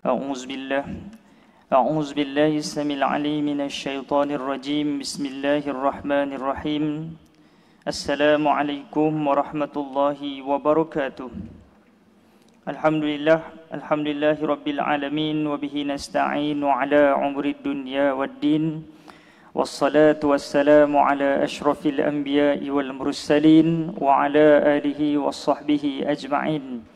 أعوذ بالله أعوذ بالله السميع العليم من الشيطان الرجيم بسم الله الرحمن الرحيم السلام عليكم ورحمة الله وبركاته الحمد لله رب العالمين وبه نستعين على عمر الدنيا والدين والصلاة والسلام على أشرف الأنبياء والمرسلين وعلى آله وصحبه أجمعين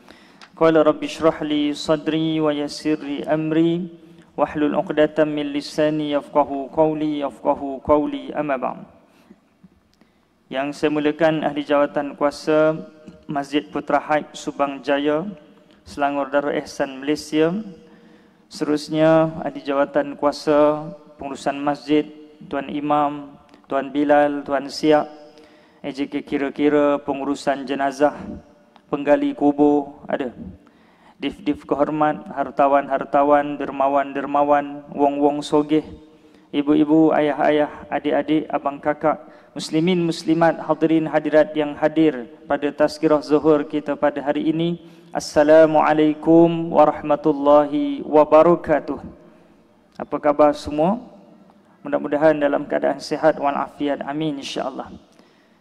قال رب اشرح لي صدري ويسر لي أمري واحلل عقدة من لساني يفقهوا قولي أما بعد. Yang saya muliakan ahli jawatan kuasa Masjid Putra Haib Subang Jaya, Selangor Darul Ihsan Malaysia, seterusnya ahli jawatan kuasa pengurusan masjid, Tuan Imam, Tuan Bilal, Tuan Siak, EJK kira-kira pengurusan jenazah, penggali kubur ada, dif-dif kehormat, hartawan-hartawan, dermawan-dermawan, wong-wong sogeh, ibu-ibu, ayah-ayah, adik-adik, abang kakak, muslimin muslimat, hadirin hadirat yang hadir pada tazkirah zuhur kita pada hari ini. Assalamualaikum warahmatullahi wabarakatuh. Apa khabar semua? Mudah-mudahan dalam keadaan sihat walafiat, amin insya-Allah.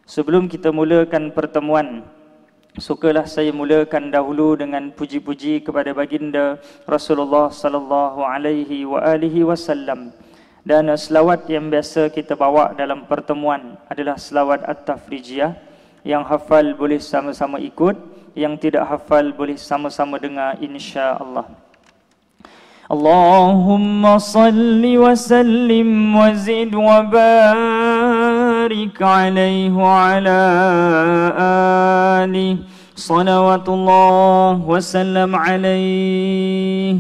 Sebelum kita mulakan pertemuan, sukalah saya mulakan dahulu dengan puji-puji kepada baginda Rasulullah sallallahu alaihi wasallam. Dan selawat yang biasa kita bawa dalam pertemuan adalah selawat At-Tafrijiyah. Yang hafal boleh sama-sama ikut, yang tidak hafal boleh sama-sama dengar insya-Allah. Allahumma salli wa sallim wa zid wa barik alaihi wa ala alihi salawatullah wa sallam alaihi.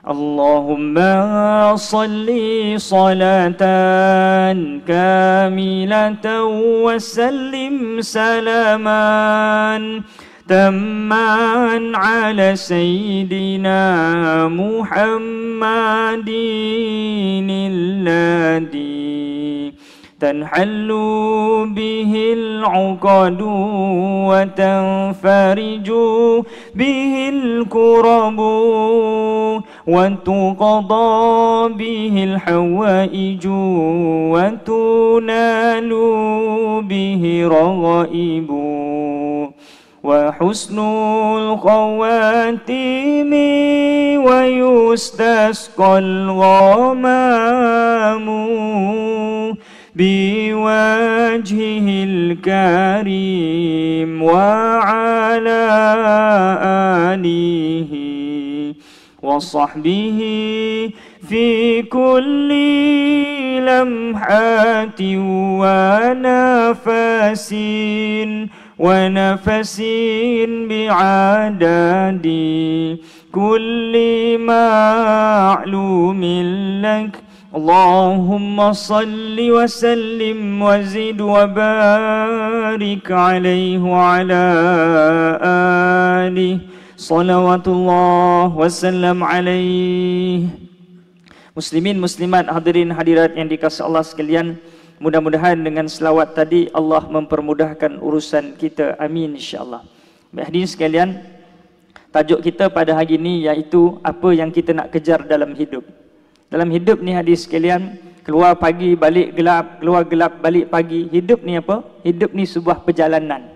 Allahumma salli salatan kamilatan wa sallim salaman tamman ala sayyidina Muhammadin alladhi tanhallu bihil uqadu wa tanfariju bihil kurabu wa tuqada bihil hawaiju wa tunalu bihi raghaibu wa husnul khawatimi wa yustasqal ghamamu biwajhihil karim wa ala alihi wa sahbihi fi kulli lamhatin wa nafasin wa nafasin bi'adadi kulli ma'lumin lak. Allahumma salli wa sallim wa zid wa barik alaihi wa ala alihi salawatullah wa sallam alaihi. Muslimin muslimat, hadirin hadirat yang dikasihi Allah sekalian, mudah-mudahan dengan selawat tadi Allah mempermudahkan urusan kita, amin insya-Allah. Hadirin sekalian, tajuk kita pada hari ini iaitu apa yang kita nak kejar dalam hidup. Dalam hidup ni hadis sekalian, keluar pagi balik gelap, keluar gelap balik pagi. Hidup ni apa? Hidup ni sebuah perjalanan.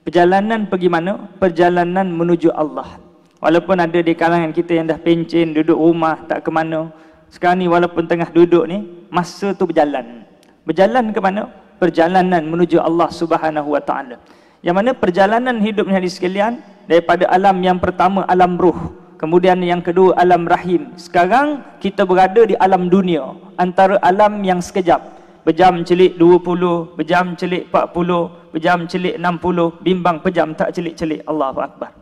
Perjalanan pergi mana? Perjalanan menuju Allah. Walaupun ada di kalangan kita yang dah pencen, duduk rumah tak ke mana, sekarang ni walaupun tengah duduk ni, masa tu berjalan. Berjalan ke mana? Perjalanan menuju Allah Subhanahu wa taala. Yang mana perjalanan hidup ni hadis sekalian, daripada alam yang pertama alam ruh, kemudian yang kedua alam rahim. Sekarang kita berada di alam dunia, antara alam yang sekejap, berjam celik 20, berjam celik 40, berjam celik 60, bimbang pejam tak celik-celik. Allahu Akbar.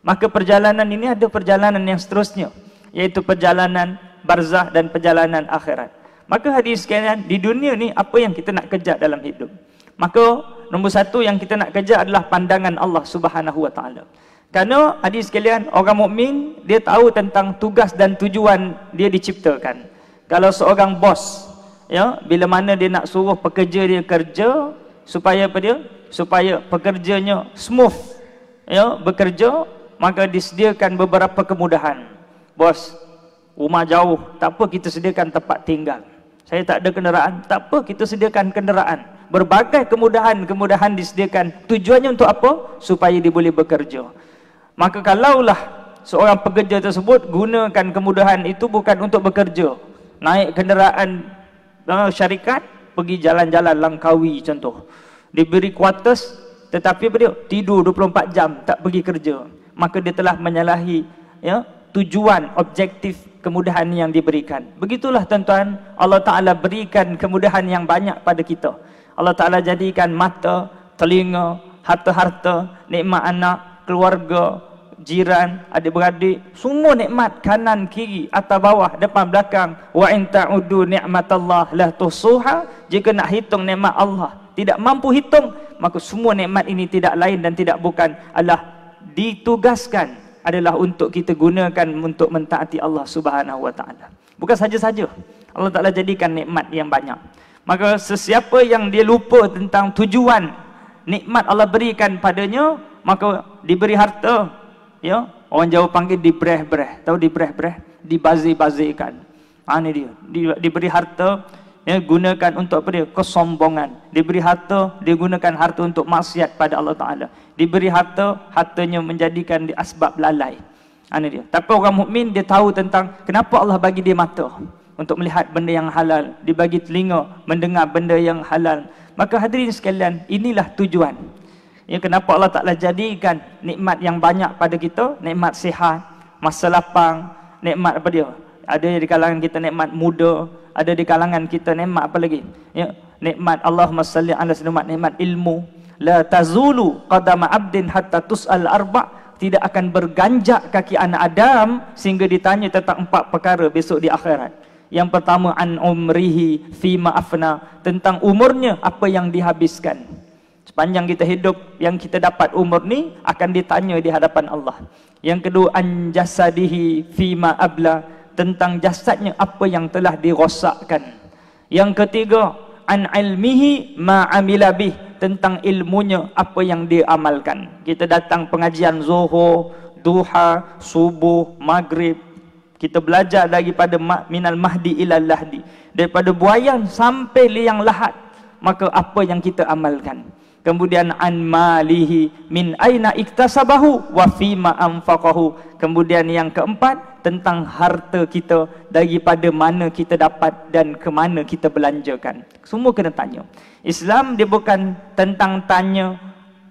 Maka perjalanan ini ada perjalanan yang seterusnya, iaitu perjalanan barzah dan perjalanan akhirat. Maka hadis sekalian, di dunia ni apa yang kita nak kejar dalam hidup? Maka nombor satu yang kita nak kejar adalah pandangan Allah Subhanahu wa taala. Kerana hadis sekalian, orang mukmin dia tahu tentang tugas dan tujuan dia diciptakan. Kalau seorang bos, ya, bila mana dia nak suruh pekerja dia kerja supaya apa dia? Supaya pekerjanya smooth, ya, bekerja, maka disediakan beberapa kemudahan. Bos, rumah jauh, tak apa kita sediakan tempat tinggal. Saya tak ada kenderaan, tak apa kita sediakan kenderaan. Berbagai kemudahan disediakan. Tujuannya untuk apa? Supaya dia boleh bekerja. Maka kalaulah seorang pekerja tersebut gunakan kemudahan itu bukan untuk bekerja, naik kenderaan syarikat, pergi jalan-jalan Langkawi contoh, diberi quarters tetapi dia tidur 24 jam, tak pergi kerja, maka dia telah menyalahi tujuan objektif kemudahan yang diberikan. Begitulah tuan-tuan, Allah Ta'ala berikan kemudahan yang banyak pada kita. Allah Ta'ala jadikan mata, telinga, harta-harta, nikmat anak, keluarga, jiran, adik-beradik, semua nikmat, kanan, kiri, atas, bawah, depan, belakang. Wa in ta'udu ni'matallah la tuhsuha. Jika nak hitung nikmat Allah, tidak mampu hitung, maka semua nikmat ini tidak lain dan tidak bukan adalah ditugaskan adalah untuk kita gunakan untuk mentaati Allah Subhanahu wa taala. Bukan saja-saja Allah Taala jadikan nikmat yang banyak. Maka sesiapa yang dia lupa tentang tujuan nikmat Allah berikan padanya, maka diberi harta, orang Jawa panggil dibreh-breh. Tahu dibreh-breh? Dibazir-bazirkan. Ini dia. Diberi harta, gunakan untuk apa dia? Kesombongan. Diberi harta, dia gunakan harta untuk maksiat pada Allah Taala. Diberi harta, hartanya menjadikan dia asbab lalai. Ini dia. Tapi orang mukmin dia tahu tentang kenapa Allah bagi dia mata untuk melihat benda yang halal, dibagi telinga mendengar benda yang halal. Maka hadirin sekalian, inilah tujuan. Kenapa Allah Ta'ala jadikan nikmat yang banyak pada kita, nikmat sihat, masa lapang, nikmat apa dia? Ada di kalangan kita nikmat muda, ada di kalangan kita nikmat apa lagi? Nikmat Allahumma salli ala sayyidina, nikmat ilmu. La tazulu qadama abdin hatta tus'al arba'. Tidak akan berganjak kaki anak Adam sehingga ditanya tentang 4 perkara besok di akhirat. Yang pertama, an umrihi fima afna, tentang umurnya, apa yang dihabiskan. Sepanjang kita hidup, yang kita dapat umur ni akan ditanya di hadapan Allah. Yang kedua, an jasadihi fima abla, tentang jasadnya, apa yang telah dirosakkan. Yang ketiga, an ilmihi ma amila bih, tentang ilmunya, apa yang dia amalkan. Kita datang pengajian zuhur, duha, subuh, maghrib, kita belajar daripada minal mahdi ilal lahdi, daripada buayan sampai liang lahat, maka apa yang kita amalkan. Kemudian an malihi min aina iktasabahu wa fima anfaqahu. Kemudian yang keempat, tentang harta kita, daripada mana kita dapat dan ke mana kita belanjakan. Semua kena tanya. Islam dia bukan tentang tanya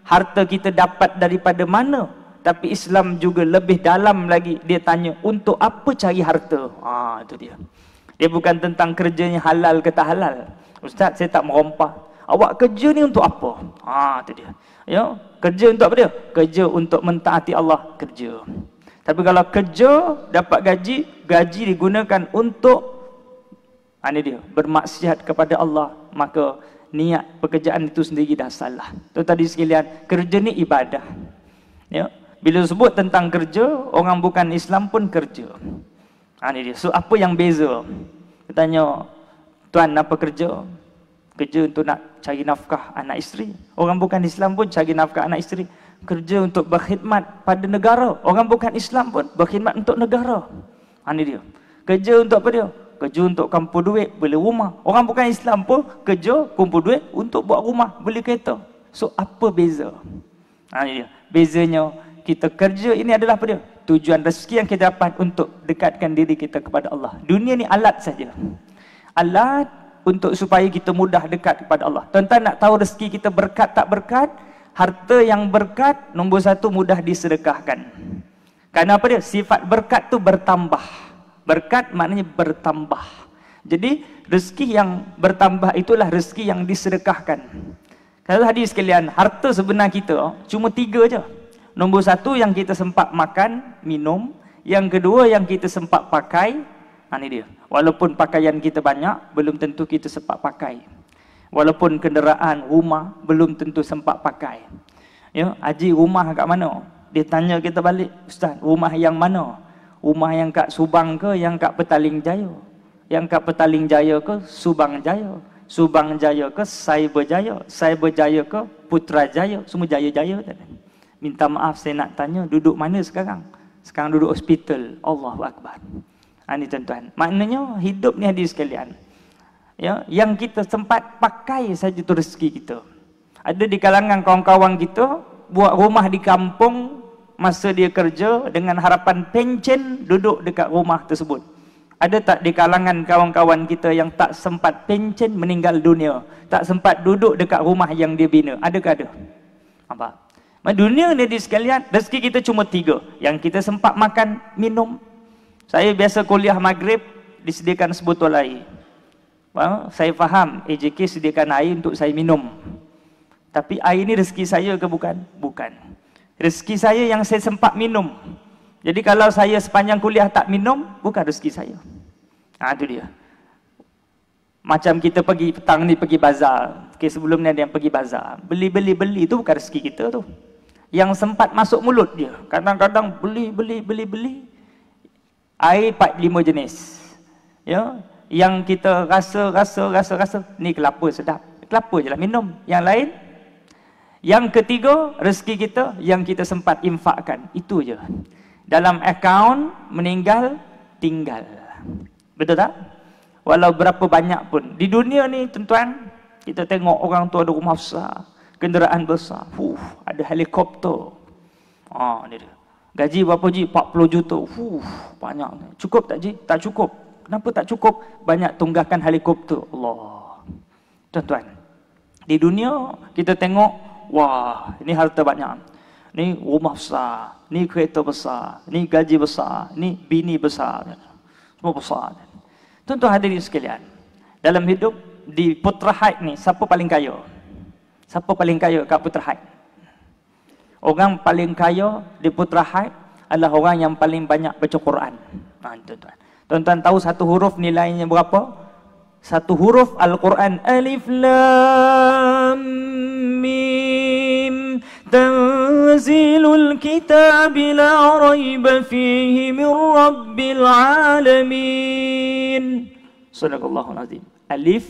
harta kita dapat daripada mana, tapi Islam juga lebih dalam lagi, dia tanya untuk apa cari harta. Itu dia. Dia bukan tentang kerjanya halal ke tak halal. Ustaz, saya tak merompah. Awak kerja ni untuk apa? Itu dia. Kerja untuk apa dia? Kerja untuk mentaati Allah, kerja. Tapi kalau kerja dapat gaji, gaji digunakan untuk ini dia, bermaksiat kepada Allah, maka niat pekerjaan itu sendiri dah salah. Itu tadi sekalian, kerja ni ibadah. Bila sebut tentang kerja, orang bukan Islam pun kerja. Ini dia. So apa yang beza? Dia tanya, tuan apa kerja? Kerja untuk nak cari nafkah anak isteri. Orang bukan Islam pun cari nafkah anak isteri. Kerja untuk berkhidmat pada negara. Orang bukan Islam pun berkhidmat untuk negara. Ini dia. Kerja untuk apa dia? Kerja untuk kumpul duit, beli rumah. Orang bukan Islam pun kerja, kumpul duit untuk buat rumah, beli kereta. So apa beza? Ini dia. Bezanya, kita kerja ini adalah apa dia? Tujuan rezeki yang kita dapat untuk dekatkan diri kita kepada Allah. Dunia ni alat saja. Alat untuk supaya kita mudah dekat kepada Allah. Tuan-tuan nak tahu rezeki kita berkat tak berkat? Harta yang berkat, nombor satu, mudah disedekahkan. Kerana apa dia? Sifat berkat tu bertambah. Berkat maknanya bertambah. Jadi rezeki yang bertambah itulah rezeki yang disedekahkan. Kalau hadis sekalian, harta sebenar kita cuma 3 je. Nombor satu, yang kita sempat makan, minum. Yang kedua, yang kita sempat pakai. Ini dia. Walaupun pakaian kita banyak, belum tentu kita sempat pakai. Walaupun kenderaan, rumah, belum tentu sempat pakai. Haji, rumah kat mana? Dia tanya kita balik, Ustaz, rumah yang mana? Rumah yang kat Subang ke, yang kat Petaling Jaya? Yang kat Petaling Jaya ke, Subang Jaya? Subang Jaya ke, Cyber Jaya? Cyber Jaya ke, Putrajaya? Semua jaya-jaya. Minta maaf saya nak tanya, duduk mana sekarang? Sekarang duduk hospital. Allahu Akbar. Ini tuan-tuan. Maknanya hidup ni hadis sekalian. Ya, yang kita sempat pakai saja tu rezeki kita. Ada di kalangan kawan-kawan kita buat rumah di kampung masa dia kerja dengan harapan pencen duduk dekat rumah tersebut. Ada tak di kalangan kawan-kawan kita yang tak sempat pencen meninggal dunia, tak sempat duduk dekat rumah yang dia bina? Adakah ada? Apa? Dunia ni di sekalian, rezeki kita cuma 3. Yang kita sempat makan, minum. Saya biasa kuliah maghrib disediakan sebotol air. Saya faham AJK sediakan air untuk saya minum. Tapi air ni rezeki saya ke bukan? Bukan. Rezeki saya yang saya sempat minum. Jadi kalau saya sepanjang kuliah tak minum, bukan rezeki saya. Itu dia. Macam kita pergi petang ni pergi bazar. Sebelum ni ada yang pergi bazar. Beli tu bukan rezeki kita tu. Yang sempat masuk mulut dia. Kadang-kadang beli. Air 4-5 jenis. Ya, yang kita rasa ni kelapa sedap. Kelapa je lah minum. Yang lain, yang ketiga, rezeki kita yang kita sempat infakkan. Itu je. Dalam akaun meninggal, tinggal. Betul tak? Walau berapa banyak pun. Di dunia ni tuan-tuan, kita tengok orang tu ada rumah besar, kenderaan besar, ada helikopter. Ni dia. Gaji berapa ji? 40 juta. Banyak. Cukup tak ji? Tak cukup. Kenapa tak cukup? Banyak tunggakan helikopter. Allah. Tuan-tuan, di dunia kita tengok, wah, ini harta banyak. Ni rumah besar, ni kereta besar, ni gaji besar, ni bini besar. Semua besar. Tuan-tuan hadirin sekalian, dalam hidup di Putra Haid ni, siapa paling kaya? Siapa paling kaya kat Putra Haid? Orang paling kaya di Putra Haid adalah orang yang paling banyak baca Quran. Tuan-tuan. Tuan-tuan tahu satu huruf nilainya berapa? Satu huruf Al-Quran. Alif Lam Mim. Tanzilul kitab la raiba fihi min rabbil alamin. Sadaqallahul azim. Alif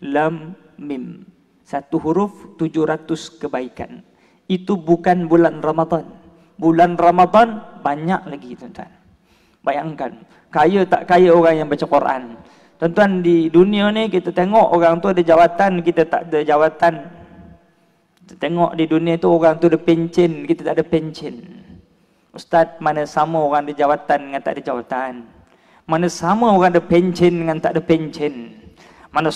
Lam Mim. Satu huruf 700 kebaikan. Itu bukan bulan Ramadan. Bulan Ramadan banyak lagi tuan-tuan. Bayangkan, kaya tak kaya orang yang baca Quran. Tuan-tuan, di dunia ni kita tengok orang tu ada jawatan, kita tak ada jawatan. Kita tengok di dunia tu orang tu ada pencen, kita tak ada pencen. Ustaz, mana sama orang ada jawatan dengan tak ada jawatan? Mana sama orang ada pencen dengan tak ada pencen? Mana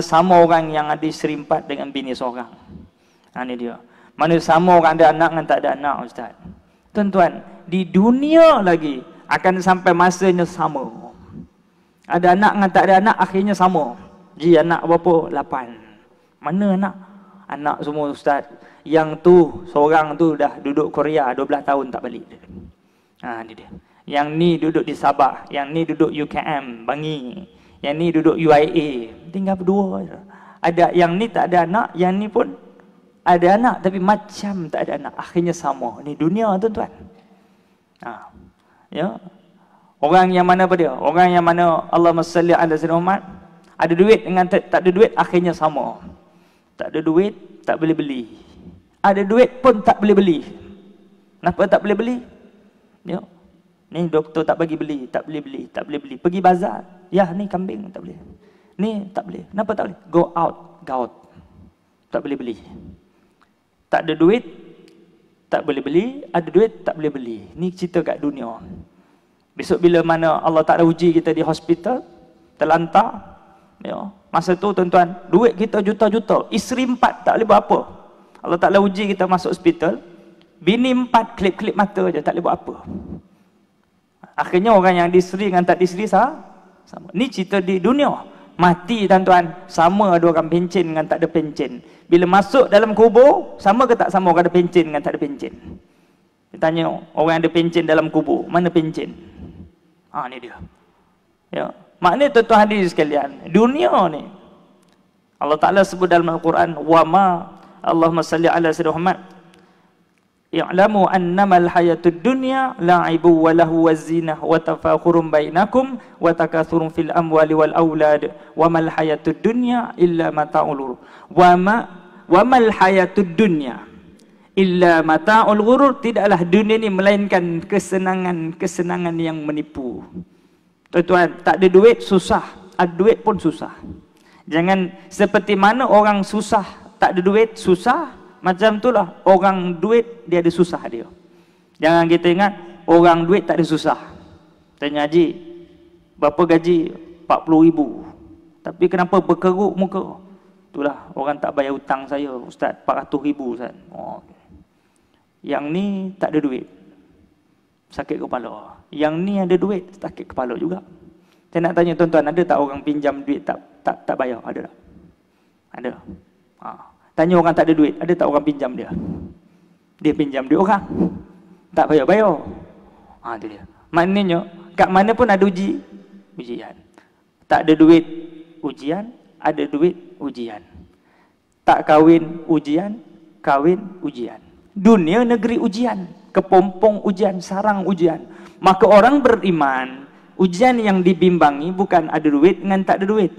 sama orang yang ada isteri 4 dengan bini seorang? Ini dia. Mana sama orang ada anak dengan tak ada anak, Ustaz? Tuan-tuan, di dunia lagi akan sampai masanya sama. Ada anak dengan tak ada anak, akhirnya sama. Ji, anak berapa? 8. Mana anak? Anak semua, Ustaz. Yang tu, seorang tu dah duduk Korea 12 tahun tak balik. Ini dia. Yang ni duduk di Sabah. Yang ni duduk UKM, Bangi. Yang ni duduk UIA. Tinggal berdua. Ada yang ni tak ada anak, yang ni pun ada anak tapi macam tak ada anak. Akhirnya sama. Ni dunia, tuan-tuan. Ya. Orang yang mana apa dia? Orang yang mana Allahumma salli ala sayyidina Muhammad, ada duit dengan tak ada duit akhirnya sama. Tak ada duit tak boleh beli. Ada duit pun tak boleh beli. Kenapa tak boleh beli? Ya. Ni doktor tak bagi beli, tak boleh beli, tak boleh beli. Pergi bazar, ya ni kambing tak boleh. Ni tak boleh. Kenapa tak boleh? Go out, gout. Tak boleh beli. Tak ada duit tak boleh beli, ada duit tak boleh beli. Ni cerita kat dunia. Besok bila mana Allah Ta'ala uji kita di hospital, terlantar, ya, masa tu tuan-tuan, duit kita juta-juta, isteri 4 tak boleh buat apa. Allah Ta'ala uji kita masuk hospital, bini 4 klip-klip mata je, tak boleh buat apa. Akhirnya orang yang diisteri dengan tak diisteri sama. Ni cerita di dunia. Mati tuan-tuan, sama ada orang pencen dengan tak ada pencen. Bila masuk dalam kubur, sama ke tak sama orang ada pencen dengan tak ada pencen? Dia tanya, orang ada pencen dalam kubur, mana pencen? Ni dia. Ya. Maknanya tuan-tuan hadirin sekalian, dunia ni Allah Ta'ala sebut dalam Al-Quran, wa ma Allahumma salli ala sayyidina Muhammad, i'lamu annamal hayatud dunya la'ibu wa lahu wazinah wa tafakhurun bainakum wa takathurun fil amwali wal aulad wa mal hayatud dunya illa mata'ul ghurur. Wa mal hayatud dunya illa mata'ul ghurur, tidaklah dunia ni melainkan kesenangan yang menipu. Tuan-tuan, tak ada duit susah, ada duit pun susah. Jangan seperti mana orang susah tak ada duit susah, macam itulah orang duit dia ada susah dia. Jangan kita ingat orang duit tak ada susah. Tanya Haji, berapa gaji? 40,000. Tapi kenapa berkeruk muka? Itulah orang tak bayar hutang saya, Ustaz, 400,000 Ustaz. Oh. Yang ni tak ada duit, sakit kepala. Yang ni ada duit, sakit kepala juga. Saya nak tanya tuan-tuan, ada tak orang pinjam duit tak bayar? Ada tak? Ada. Tanya orang tak ada duit, ada tak orang pinjam dia? Dia pinjam duit orang, tak bayar-bayar. Itu dia. Maknanya kat mana pun ada ujian. Tak ada duit, ujian. Ada duit, ujian. Tak kahwin, ujian. Kahwin, ujian. Dunia negeri ujian, kepompong ujian, sarang ujian. Maka orang beriman, ujian yang dibimbangi bukan ada duit dengan tak ada duit,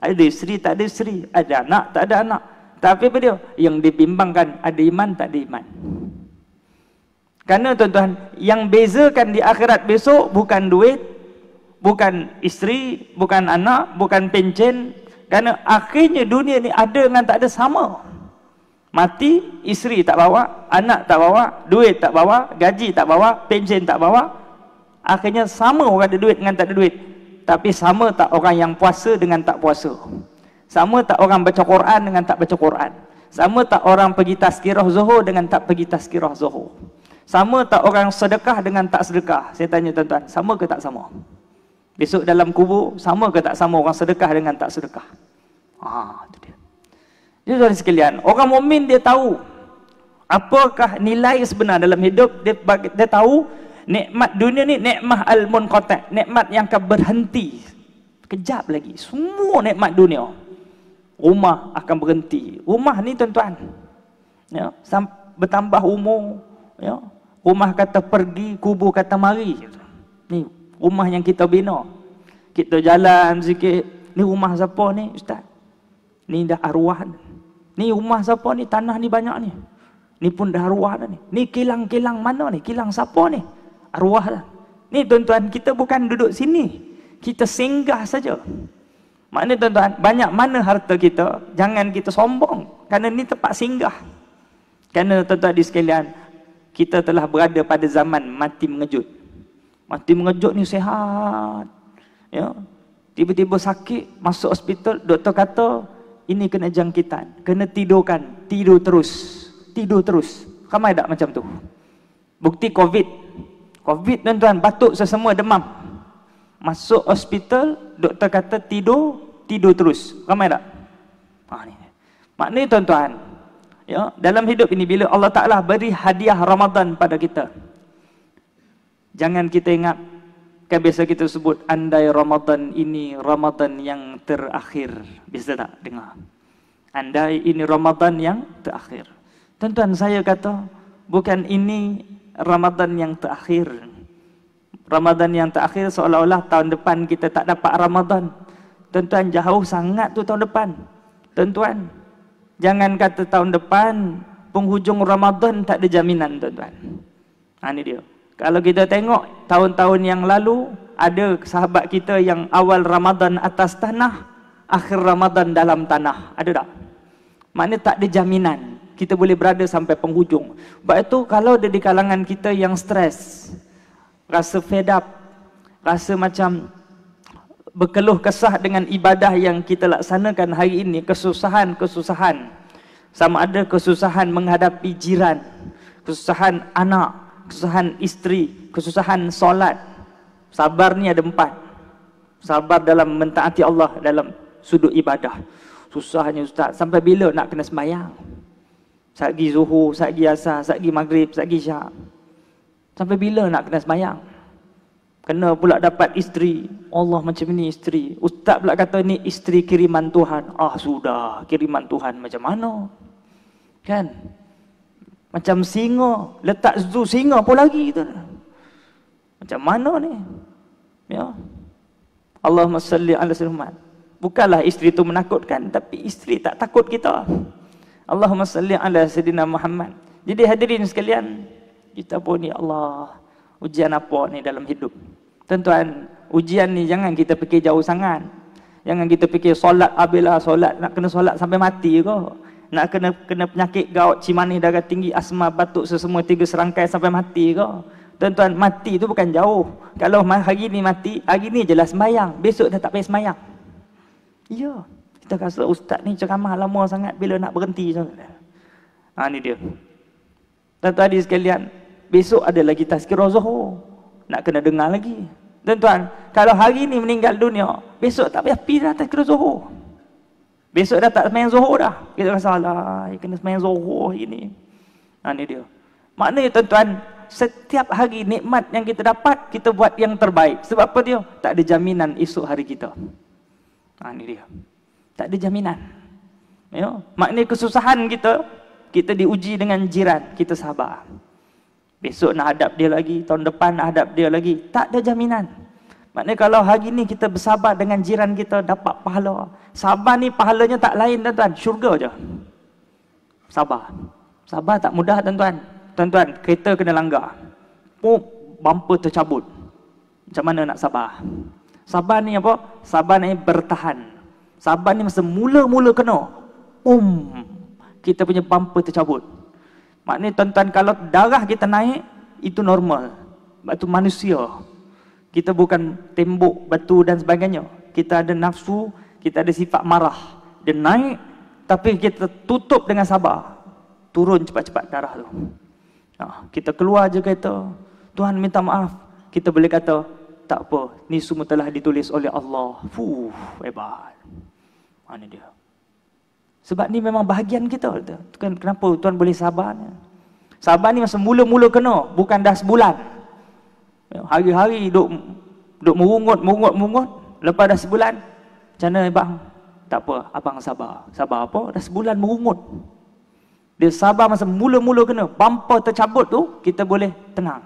ada isteri tak ada isteri, ada anak tak ada anak. Tapi apa dia? Yang dibimbangkan ada iman tak ada iman. Karena tuan-tuan, yang bezakan di akhirat besok bukan duit, bukan isteri, bukan anak, bukan pencen. Karena akhirnya dunia ni ada dengan tak ada sama. Mati, isteri tak bawa, anak tak bawa, duit tak bawa, gaji tak bawa, pension tak bawa. Akhirnya sama orang ada duit dengan tak ada duit. Tapi sama tak orang yang puasa dengan tak puasa? Sama tak orang baca Quran dengan tak baca Quran? Sama tak orang pergi tazkirah zuhur dengan tak pergi tazkirah zuhur? Sama tak orang sedekah dengan tak sedekah? Saya tanya tuan-tuan, sama ke tak sama? Besok dalam kubur, sama ke tak sama orang sedekah dengan tak sedekah? Itu dia. Jadi tuan sekalian, orang mukmin dia tahu apakah nilai sebenar dalam hidup. Dia tahu nikmat dunia ni nikmat al-munqati', nikmat yang akan berhenti kejap lagi. Semua nikmat dunia, rumah akan berhenti. Rumah ni tuan-tuan, ya, bertambah umur, ya. Rumah kata pergi, kubur kata mari. Ni rumah yang kita bina. Kita jalan sikit, ni rumah siapa ni Ustaz? Ni dah arwah. Ni rumah siapa ni? Tanah ni banyak ni. Ni pun dah arwah dah ni. Ni kilang-kilang mana ni? Kilang siapa ni? Arwah dah. Ni tuan-tuan, kita bukan duduk sini, kita singgah saja. Maknanya tuan-tuan, banyak mana harta kita, jangan kita sombong, kerana ni tempat singgah. Kerana tuan-tuan di sekalian, kita telah berada pada zaman mati mengejut. Mati mengejut ni sihat, ya. Tiba-tiba sakit, masuk hospital, doktor kata ini kena jangkitan, kena tidurkan, tidur terus. Ramai tak macam tu? Bukti Covid tuan-tuan, batuk sesemua, demam, masuk hospital, doktor kata tidur terus. Ramai tak? Maknanya tuan-tuan, ya, dalam hidup ini bila Allah Ta'ala beri hadiah Ramadan pada kita, jangan kita ingat, kan biasa kita sebut, andai Ramadan ini Ramadan yang terakhir. Bisa tak dengar? Andai ini Ramadan yang terakhir. Tuan-tuan, saya kata bukan ini Ramadan yang terakhir. Ramadan yang terakhir seolah-olah tahun depan kita tak dapat Ramadan. Tuan-tuan, jauh sangat tu tahun depan. Tuan-tuan, jangan kata tahun depan, penghujung Ramadan tak ada jaminan tuan-tuan. Ini dia. Kalau kita tengok tahun-tahun yang lalu, ada sahabat kita yang awal Ramadan atas tanah, akhir Ramadan dalam tanah. Ada tak? Maknanya tak ada jaminan kita boleh berada sampai penghujung. Sebab itu kalau ada di kalangan kita yang stres, rasa fed up, rasa macam berkeluh kesah dengan ibadah yang kita laksanakan hari ini, kesusahan, sama ada kesusahan menghadapi jiran, kesusahan anak, kesusahan isteri, kesusahan solat. Sabar ni ada 4. Sabar dalam mentaati Allah dalam sudut ibadah. Susahnya Ustaz, sampai bila nak kena sembahyang? Satgi zuhur, satgi asar, satgi maghrib, satgi isyak. Sampai bila nak kena sembahyang? Kena pula dapat isteri. Allah, macam ni isteri. Ustaz pula kata ni isteri kiriman Tuhan. Sudah, kiriman Tuhan macam mana? Kan? Macam singa, letak zoo singa pun lagi tu. Macam mana ni? Ya. Allahumma salli ala sayyidina. Bukanlah isteri itu menakutkan, tapi isteri tak takut kita. Allahumma salli ala sayyidina Muhammad. Jadi hadirin sekalian, kita pun ni Allah, ujian apa ni dalam hidup? Tuan-tuan, ujian ni jangan kita fikir jauh sangat. Jangan kita fikir solat abilah solat, nak kena solat sampai mati ke? Nak kena penyakit gout, cimani, darah tinggi, asma, batuk, sesemua 3 serangkai sampai mati ke? Tuan-tuan, mati tu bukan jauh. Kalau hari ni mati, hari ni jelas sembahyang, besok dah tak payah sembahyang. Ya, kita rasa ustaz ni ceramah lama sangat, bila nak berhenti sangat. Ni dia. Tuan-tuan hadirin sekalian, besok ada lagi tazkirah Zuhur, nak kena dengar lagi. Tuan-tuan, kalau hari ni meninggal dunia, besok tak payah pergi dah tazkirah Zuhur. Besok dah tak sembahyang Zuhur dah. Kita rasa, alah, kena sembahyang Zuhur hari ni. Ni dia. Maknanya tuan-tuan, setiap hari nikmat yang kita dapat, kita buat yang terbaik. Sebab apa dia? Tak ada jaminan esok hari kita. Ni dia. Tak ada jaminan. Ya? Maknanya kesusahan kita diuji dengan jiran, kita sabar. Besok nak hadap dia lagi, tahun depan nak hadap dia lagi, tak ada jaminan. Maknanya kalau hari ni kita bersabar dengan jiran kita, dapat pahala. Sabar ni pahalanya tak lain tuan-tuan, syurga je. Sabar. Sabar tak mudah tuan-tuan. Tuan-tuan, kereta kena langgar, bumper tercabut. Macam mana nak sabar? Sabar ni apa? Sabar ni bertahan. Sabar ni masa mula-mula kena, kita punya bumper tercabut. Maknanya tuan-tuan, kalau darah kita naik, itu normal. Sebab tu manusia. Kita bukan tembok, batu dan sebagainya. Kita ada nafsu, kita ada sifat marah. Dia naik, tapi kita tutup dengan sabar. Turun cepat-cepat darah tu. Kita keluar je kata, Tuhan minta maaf. Kita boleh kata, tak apa, ni semua telah ditulis oleh Allah. Hebat. Mana dia? Sebab ni memang bahagian kita. Kenapa Tuhan boleh sabar? Sabar ni masa mula-mula kena, bukan dah sebulan. Hari-hari duk merungut. Lepas dah sebulan, macam mana bang? Tak apa, abang sabar. Sabar apa? Dah sebulan merungut. Dia sabar masa mula-mula kena, bumper tercabut tu, kita boleh tenang.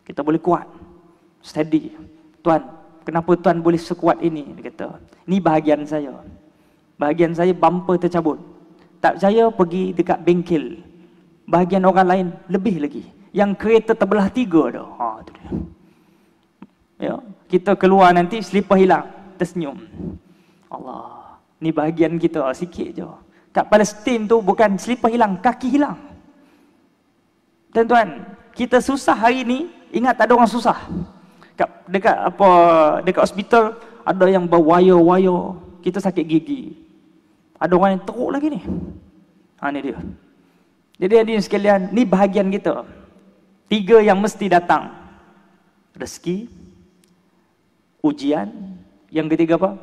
Kita boleh kuat. Steady. Tuan, kenapa Tuan boleh sekuat ini? Dia kata, ni bahagian saya. Bahagian saya bumper tercabut. Tak percaya, pergi dekat bengkel. Bahagian orang lain lebih lagi. Yang kereta terbelah 3 dah. Tu dia. Ya, kita keluar nanti selipar hilang, tersenyum. Allah, ni bahagian kita sikit je. Kat Palestin tu bukan selipar hilang, kaki hilang. Tuan-tuan, kita susah hari ni, ingat tak ada orang susah. Dekat hospital ada yang berwire-wire, kita sakit gigi. Ada orang yang teruk lagi ni. Ni dia. Jadi hadirin sekalian, ni bahagian kita. 3 yang mesti datang. Rezeki, ujian, yang ketiga apa?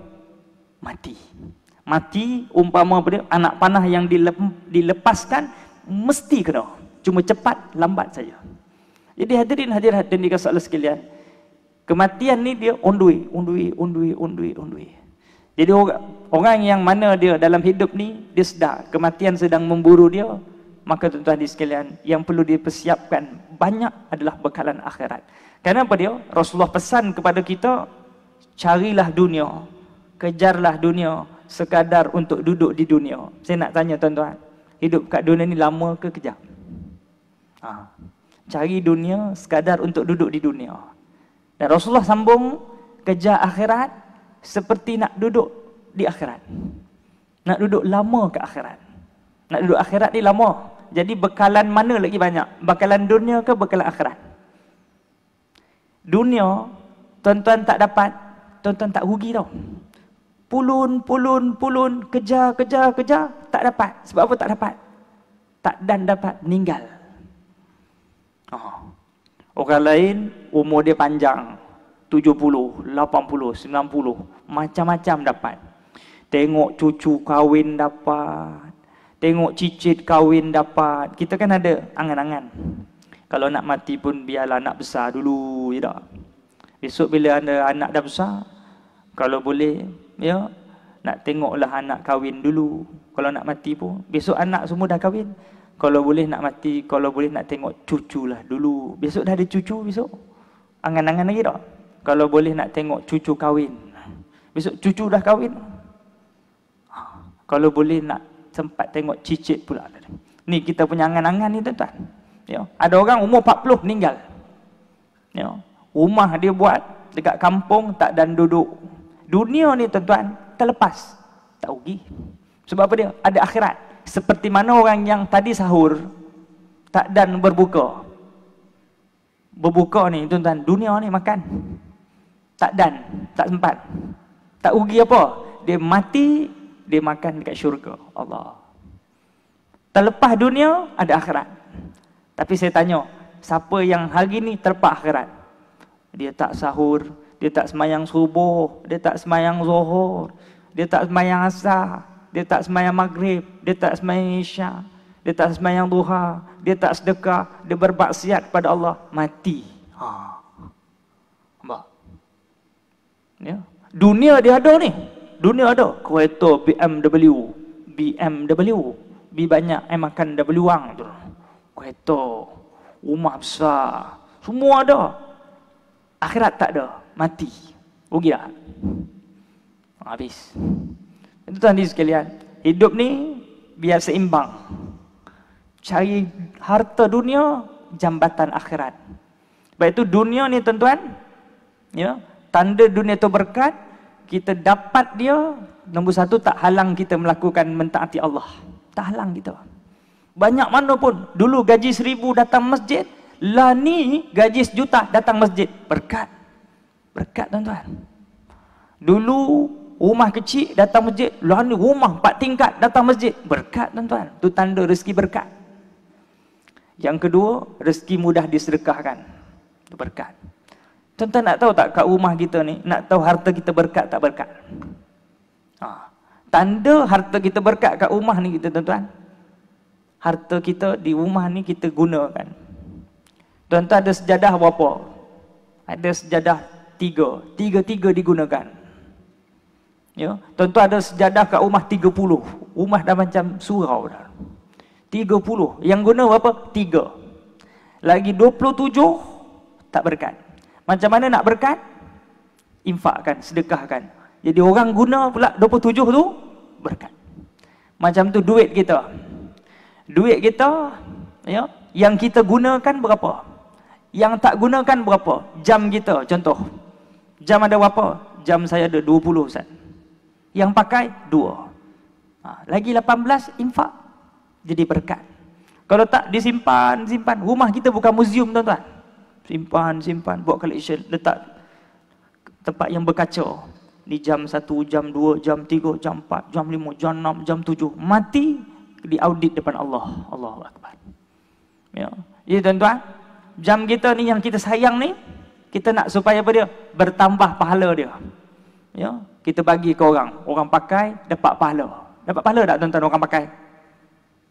Mati. Mati umpama apa dia? Anak panah yang dilepaskan mesti kena. Cuma cepat lambat saja. Jadi hadirin hadirat dan dikasihi Allah sekalian, kematian ni dia on the way. Jadi orang yang mana dia dalam hidup ni, dia sedar kematian sedang memburu dia, maka tuan-tuan di sekalian, yang perlu dipersiapkan banyak adalah bekalan akhirat. Kenapa dia? Rasulullah pesan kepada kita, carilah dunia, kejarlah dunia sekadar untuk duduk di dunia. Saya nak tanya tuan-tuan, hidup kat dunia ni lama ke kejap? Cari dunia sekadar untuk duduk di dunia. Dan Rasulullah sambung, kejar akhirat seperti nak duduk di akhirat. Nak duduk lama ke akhirat. Nak duduk akhirat ni lama. Jadi bekalan mana lagi banyak? Bekalan dunia ke bekalan akhirat? Dunia, tuan-tuan tak dapat, tuan-tuan tak rugi tau. Pulun, kejar, tak dapat. Sebab apa tak dapat? Tak dan dapat, meninggal. Orang lain, umur dia panjang. 70, 80, 90, macam-macam dapat. Tengok cucu kahwin dapat, tengok cicit kahwin dapat. Kita kan ada angan-angan, kalau nak mati pun biarlah anak besar dulu, ya tak? Besok bila ada anak dah besar, kalau boleh, ya, nak tengoklah anak kahwin dulu. Kalau nak mati pun, besok anak semua dah kahwin, kalau boleh nak mati, kalau boleh nak tengok cucu lah dulu. Besok dah ada cucu, besok angan-angan lagi tak? Kalau boleh nak tengok cucu kahwin, besok cucu dah kahwin. Kalau boleh nak sempat tengok cicit pula. Ni kita punya angan-angan ni tuan-tuan. Ya, ada orang umur 40 meninggal. Ya, rumah dia buat dekat kampung tak dan duduk. Dunia ni tuan-tuan terlepas, tak rugi. Sebab apa dia? Ada akhirat. Seperti mana orang yang tadi sahur tak dan berbuka. Berbuka ni tuan-tuan, dunia ni makan. Tak dan, tak sempat. Tak rugi apa? Dia mati, dia makan dekat syurga. Allah. Terlepas dunia, ada akhirat. Tapi saya tanya, siapa yang hari ni terlepas akhirat? Dia tak sahur, dia tak semayang subuh, dia tak semayang zuhur, dia tak semayang asar, dia tak semayang maghrib, dia tak semayang isya, dia tak semayang duha, dia tak sedekah, dia bermaksiat pada Allah, mati. Ya. Dunia dia ada ni. Dunia ada. Kereta BMW, B banyak makan W wang tu. Kereta, rumah besar, semua ada. Akhirat tak ada, mati. Rugi dah. Habis. Itu tuan-tuan sekalian, hidup ni biar seimbang. Cari harta dunia, jambatan akhirat. Sebab itu dunia ni tuan-tuan, ya, tanda dunia tu berkat, kita dapat dia, nombor satu, tak halang kita melakukan mentaati Allah. Tak halang kita. Banyak mana pun, dulu gaji 1,000 datang masjid, lah ni gaji 1 juta datang masjid. Berkat. Berkat tuan-tuan. Dulu rumah kecil datang masjid, lah ni rumah 4 tingkat datang masjid. Berkat tuan-tuan. Itu tanda rezeki berkat. Yang kedua, rezeki mudah disedekahkan. Itu berkat. Tuan-tuan nak tahu tak kat rumah kita ni, nak tahu harta kita berkat tak berkat? Tanda harta kita berkat kat rumah ni kita tuan-tuan. Harta kita di rumah ni kita gunakan. Tuan-tuan ada sejadah berapa? Ada sejadah 3. 3 digunakan. Ya, tuan-tuan ada sejadah kat rumah 30. Rumah dah macam surau dah. 30. Yang guna berapa? 3. Lagi 27 tak berkat. Macam mana nak berkat? Infakkan, sedekahkan. Jadi orang guna pula 27 tu berkat. Macam tu duit kita. Duit kita, ya, yang kita gunakan berapa? Yang tak gunakan berapa? Jam kita, contoh. Jam ada berapa? Jam saya ada 20 Ustaz. Yang pakai 2. Lagi 18 infak. Jadi berkat. Kalau tak disimpan, simpan. Rumah kita bukan muzium tuan-tuan. Simpan, buat collection, letak tempat yang berkaca. Ni jam 1, jam 2, jam 3, jam 4, jam 5, jam 6, jam 7. Mati, diaudit depan Allah. Allahu Akbar. Ya. Jadi tuan-tuan, jam kita ni yang kita sayang ni, kita nak supaya apa dia? Bertambah pahala dia. Ya. Kita bagi ke orang. Orang pakai, dapat pahala. Dapat pahala tak tuan-tuan orang pakai?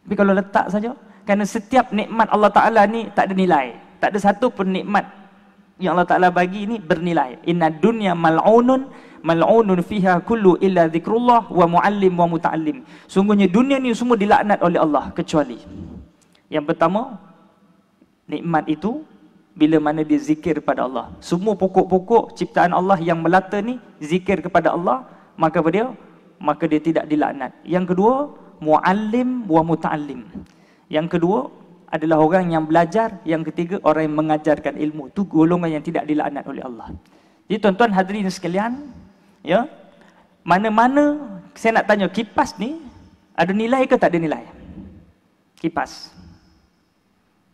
Tapi kalau letak saja, kerana setiap nikmat Allah Ta'ala ni tak ada nilai. Tak ada satu pun nikmat yang Allah Ta'ala bagi ni bernilai. Inna dunya mal'unun fiha kullu illa zikrullah wa muallim wa muta'allim. Sungguhnya dunia ni semua dilaknat oleh Allah kecuali. Yang pertama, nikmat itu bila mana dia zikir pada Allah. Semua pokok-pokok ciptaan Allah yang melata ni zikir kepada Allah, maka apa dia? Maka dia tidak dilaknat. Yang kedua, muallim wa muta'allim. Yang kedua adalah orang yang belajar. Yang ketiga, orang yang mengajarkan ilmu. Itu golongan yang tidak dilaknat oleh Allah. Jadi tuan-tuan hadirin sekalian, ya, mana-mana saya nak tanya, kipas ni ada nilai ke tak ada nilai? Kipas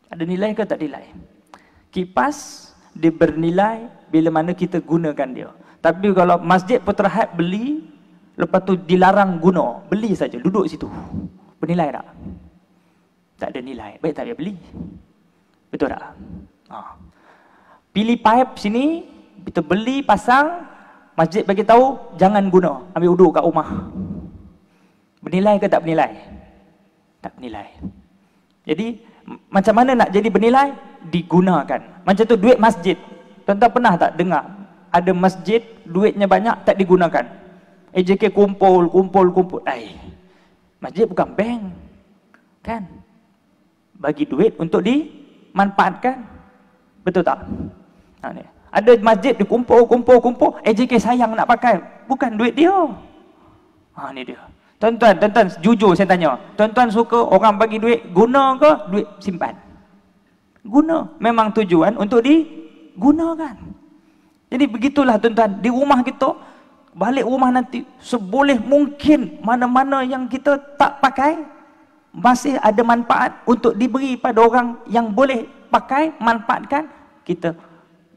ada nilai ke tak nilai? Kipas dia bernilai bila mana kita gunakan dia. Tapi kalau Masjid Putra Hayat beli, lepas tu dilarang guna, beli saja, duduk situ, bernilai tak? Tak ada nilai. Baik tak payah beli. Betul tak? Pilih pipe sini, kita beli, pasang, masjid bagi tahu jangan guna, ambil uduk kat rumah. Bernilai ke tak bernilai? Tak bernilai. Jadi macam mana nak jadi bernilai? Digunakan. Macam tu duit masjid. Tuan-tuan pernah tak dengar ada masjid duitnya banyak tak digunakan? AJK kumpul. Masjid bukan bank, kan? Bagi duit untuk dimanfaatkan. Betul tak? Ni. Ada masjid dikumpul, AJK sayang nak pakai. Bukan duit dia. Ni dia. Tuan-tuan, jujur saya tanya. Tuan-tuan suka orang bagi duit guna ke duit simpan? Guna. Memang tujuan untuk digunakan. Jadi begitulah tuan-tuan, di rumah kita, balik rumah nanti, seboleh mungkin mana-mana yang kita tak pakai, masih ada manfaat untuk diberi pada orang yang boleh pakai, manfaatkan, kita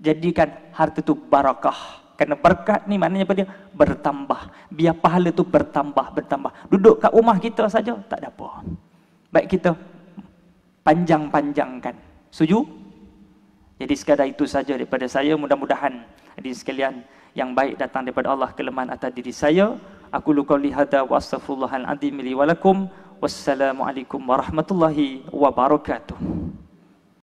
jadikan harta itu barakah. Kerana berkat ni maknanya apa dia? Bertambah. Biar pahala tu bertambah. Duduk kat rumah kita saja tak ada apa. Baik kita panjang-panjangkan. Setuju? Jadi sekadar itu saja daripada saya. Mudah-mudahan hadirin sekalian, yang baik datang daripada Allah, kelemahan atas diri saya. Aku qauli hadza wa astaghfirullahal azim li wa lakum. Wassalamualaikum warahmatullahi wabarakatuh.